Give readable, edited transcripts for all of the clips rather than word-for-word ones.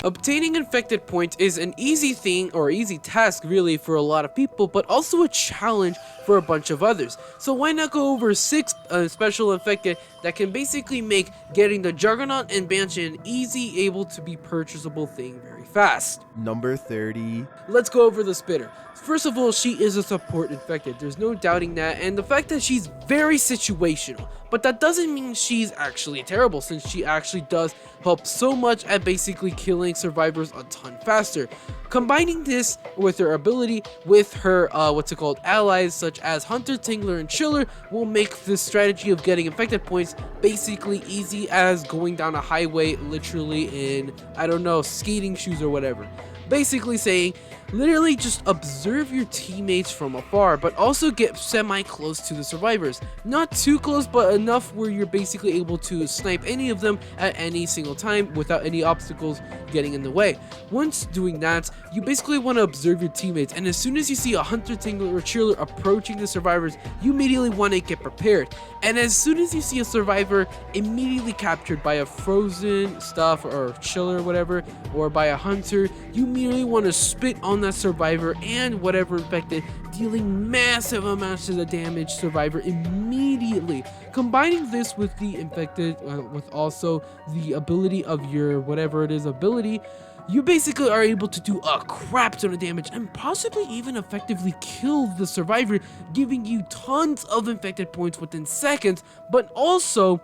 Obtaining infected points is an easy thing, or easy task really, for a lot of people, but also a challenge for a bunch of others. So why not go over 6 special infected that can basically make getting the Juggernaut and Banshee an easy, able to be purchasable thing very fast. Number 30. Let's go over the Spitter. First of all, she is a support infected, there's no doubting that, and the fact that she's very situational, but that doesn't mean she's actually terrible, since she actually does help so much at basically killing survivors a ton faster. Combining this with her ability with her allies such as Hunter, Tingler, and Chiller will make this strategy of getting infected points basically easy as going down a highway literally in, I don't know, skating shoes or whatever. Basically saying, literally just observe your teammates from afar, but also get semi-close to the survivors. Not too close, but enough where you're basically able to snipe any of them at any single time without any obstacles getting in the way. Once doing that, you basically want to observe your teammates, and as soon as you see a Hunter, Tingler, or Chiller approaching the survivors, you immediately want to get prepared. And as soon as you see a survivor immediately captured by a frozen stuff or Chiller or whatever, or by a Hunter, you immediately want to spit on that survivor and whatever infected, dealing massive amounts of the damage survivor immediately. Combining this with the infected, with also the ability of your whatever it is ability, you basically are able to do a crap ton of damage and possibly even effectively kill the survivor, giving you tons of infected points within seconds, but also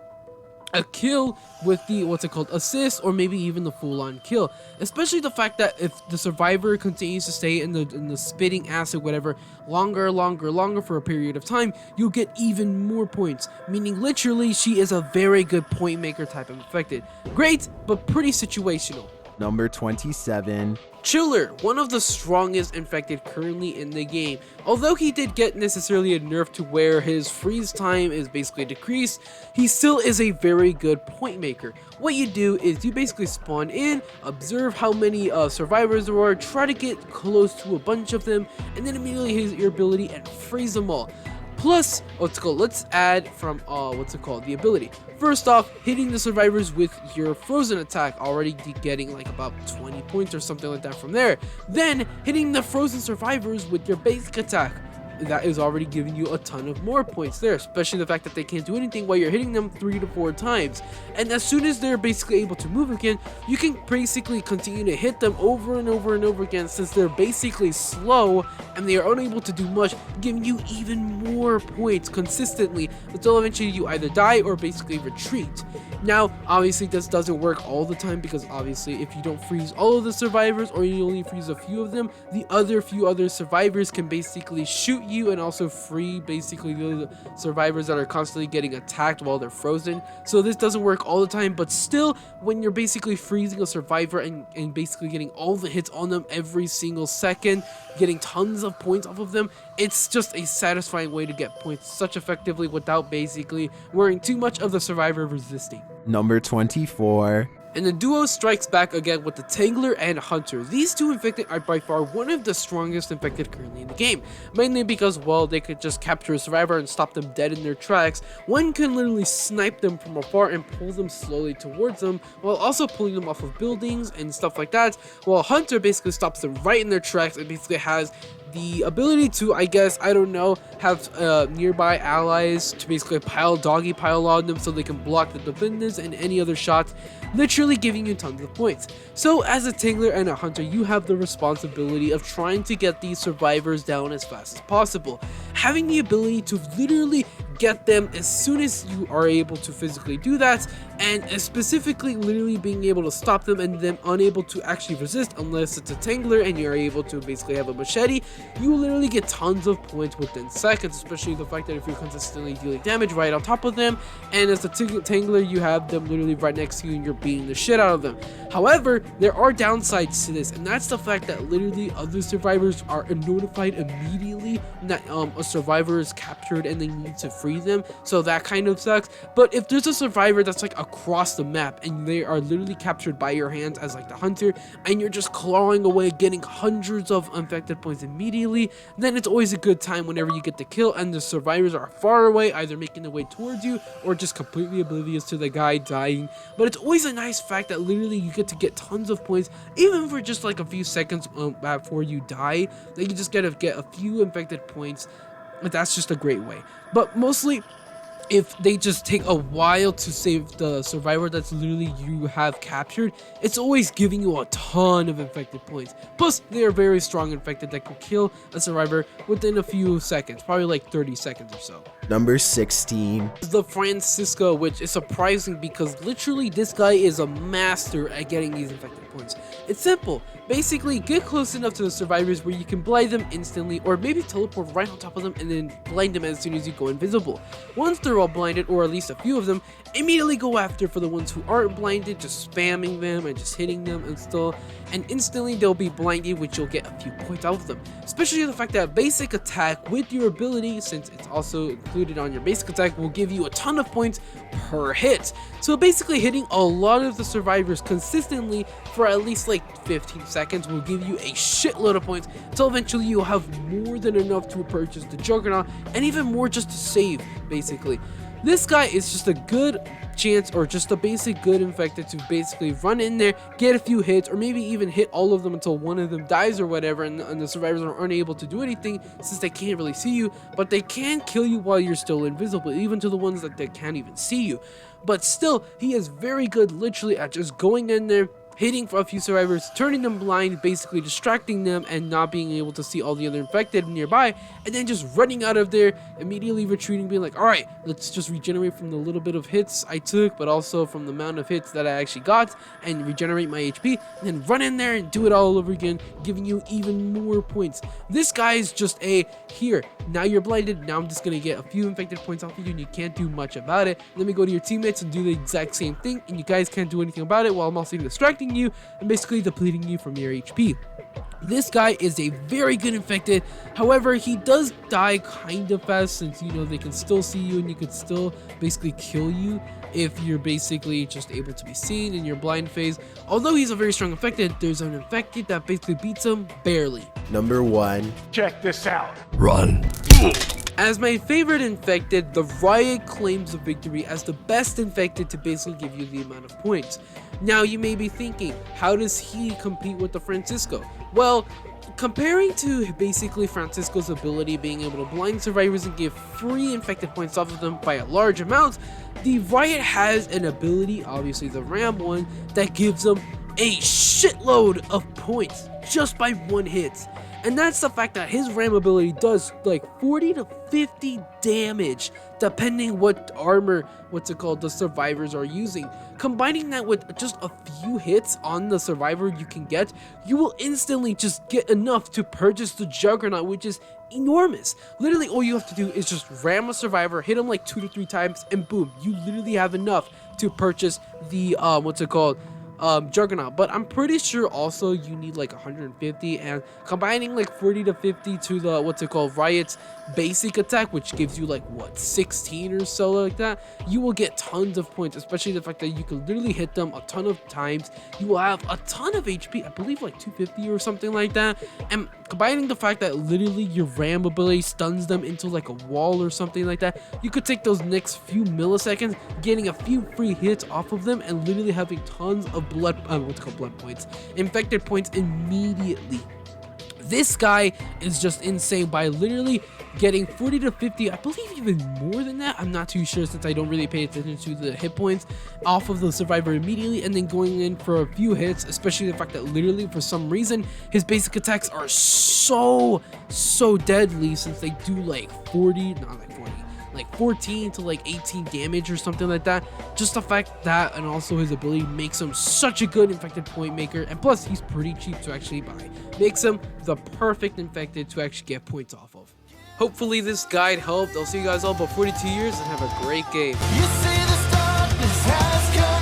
a kill with the assist, or maybe even the full-on kill. Especially the fact that if the survivor continues to stay in the spitting acid whatever longer for a period of time, you'll get even more points, meaning literally she is a very good point maker type of infected. Great, but pretty situational. Number 27. Chiller, one of the strongest infected currently in the game. Although he did get necessarily a nerf to where his freeze time is basically decreased, he still is a very good point maker. What you do is you basically spawn in, observe how many survivors there are, try to get close to a bunch of them, and then immediately use your ability and freeze them all. Plus, let's add from the ability. First off, hitting the survivors with your frozen attack, already getting like about 20 points or something like that from there. Then hitting the frozen survivors with your basic attack. That is already giving you a ton of more points there, especially the fact that they can't do anything while you're hitting them 3 to 4 times. And as soon as they're basically able to move again, you can basically continue to hit them over and over and over again, since they're basically slow and they are unable to do much, giving you even more points consistently until eventually you either die or basically retreat. Now, obviously this doesn't work all the time, because obviously if you don't freeze all of the survivors, or you only freeze a few of them, the few other survivors can basically shoot you and also free basically the survivors that are constantly getting attacked while they're frozen. So this doesn't work all the time, but still, when you're basically freezing a survivor and basically getting all the hits on them every single second, getting tons of points off of them, it's just a satisfying way to get points such effectively without basically worrying too much of the survivor resisting. Number 24. And the duo strikes back again with the Tingler and Hunter. These two infected are by far one of the strongest infected currently in the game, mainly because, well, they could just capture a survivor and stop them dead in their tracks. One can literally snipe them from afar and pull them slowly towards them, while also pulling them off of buildings and stuff like that, while Hunter basically stops them right in their tracks and basically has the ability to, I guess, I don't know, have nearby allies to basically doggy pile on them so they can block the defenders and any other shots, literally giving you tons of points. So as a Tingler and a Hunter, you have the responsibility of trying to get these survivors down as fast as possible, having the ability to literally get them as soon as you are able to physically do that, and specifically literally being able to stop them and them unable to actually resist unless it's a Tingler and you're able to basically have a machete. You literally get tons of points within seconds, especially the fact that if you're consistently dealing damage right on top of them, and as a Tingler you have them literally right next to you and you're beating the shit out of them. However, there are downsides to this, and that's the fact that literally other survivors are notified immediately that a survivor is captured and they need to free them, so that kind of sucks. But if there's a survivor that's like a across the map, and they are literally captured by your hands as like the hunter, and you're just clawing away, getting hundreds of infected points immediately. Then it's always a good time whenever you get the kill and the survivors are far away, either making their way towards you or just completely oblivious to the guy dying. But it's always a nice fact that literally you get to get tons of points, even for just like a few seconds before you die. That you just get a few infected points. That's just a great way. But mostly, if they just take a while to save the survivor that's literally you have captured, it's always giving you a ton of infected points. Plus, they are very strong infected that could kill a survivor within a few seconds, probably like 30 seconds or so. Number 16. The Francisco, which is surprising because literally this guy is a master at getting these infected points. It's simple. Basically, get close enough to the survivors where you can blind them instantly, or maybe teleport right on top of them and then blind them as soon as you go invisible. Once they're all blinded, or at least a few of them, immediately go after for the ones who aren't blinded, just spamming them and just hitting them and still, and instantly they'll be blinded, which you'll get a few points out of them. Especially the fact that basic attack with your ability, since it's also included on your basic attack, will give you a ton of points per hit. So basically hitting a lot of the survivors consistently for at least like 15 seconds will give you a shitload of points until eventually you'll have more than enough to purchase the Juggernaut, and even more just to save, basically. This guy is just a good chance, or just a basic good infected, to basically run in there, get a few hits, or maybe even hit all of them until one of them dies or whatever, and the survivors aren't able to do anything since they can't really see you, but they can kill you while you're still invisible, even to the ones that they can't even see you. But still, he is very good literally at just going in there, hitting for a few survivors, turning them blind, basically distracting them and not being able to see all the other infected nearby, and then just running out of there, immediately retreating, being like, alright, let's just regenerate from the little bit of hits I took, but also from the amount of hits that I actually got, and regenerate my HP, and then run in there and do it all over again, giving you even more points. This guy is just a, here, now you're blinded, now I'm just gonna get a few infected points off of you, and you can't do much about it. Let me go to your teammates and do the exact same thing, and you guys can't do anything about it, while I'm also distracting you and basically depleting you from your HP. This guy is a very good infected. However, he does die kind of fast, since you know they can still see you and you could still basically kill you if you're basically just able to be seen in your blind phase. Although he's a very strong infected, there's an infected that basically beats him barely. Number 1. Check this out. Run. As my favorite infected, the Riot claims the victory as the best infected to basically give you the amount of points. Now you may be thinking, how does he compete with the Francisco? Well, comparing to basically Francisco's ability being able to blind survivors and give free infected points off of them by a large amount, the Riot has an ability, obviously the Ram one, that gives them a shitload of points just by one hit. And that's the fact that his Ram ability does like 40 to 50 damage depending what armor, the survivors are using. Combining that with just a few hits on the survivor you can get, you will instantly just get enough to purchase the Juggernaut, which is enormous. Literally all you have to do is just ram a survivor, hit him like 2 to 3 times, and boom, you literally have enough to purchase the Juggernaut. But I'm pretty sure also you need like 150, and combining like 40 to 50 to the Riot's basic attack, which gives you like 16 or so like that, you will get tons of points, especially the fact that you can literally hit them a ton of times. You will have a ton of HP, I believe like 250 or something like that, and combining the fact that literally your Ram ability stuns them into like a wall or something like that, you could take those next few milliseconds, getting a few free hits off of them, and literally having tons of blood points, infected points immediately. This guy is just insane by literally getting 40 to 50, I believe even more than that, I'm not too sure since I don't really pay attention to the hit points, off of the survivor immediately, and then going in for a few hits, especially the fact that literally for some reason his basic attacks are so deadly, since they do like 14 to like 18 damage or something like that. Just the fact that, and also his ability, makes him such a good infected point maker, and plus he's pretty cheap to actually buy, makes him the perfect infected to actually get points off of. Hopefully this guide helped. I'll see you guys all about 42 years and have a great game. You say this darkness has come.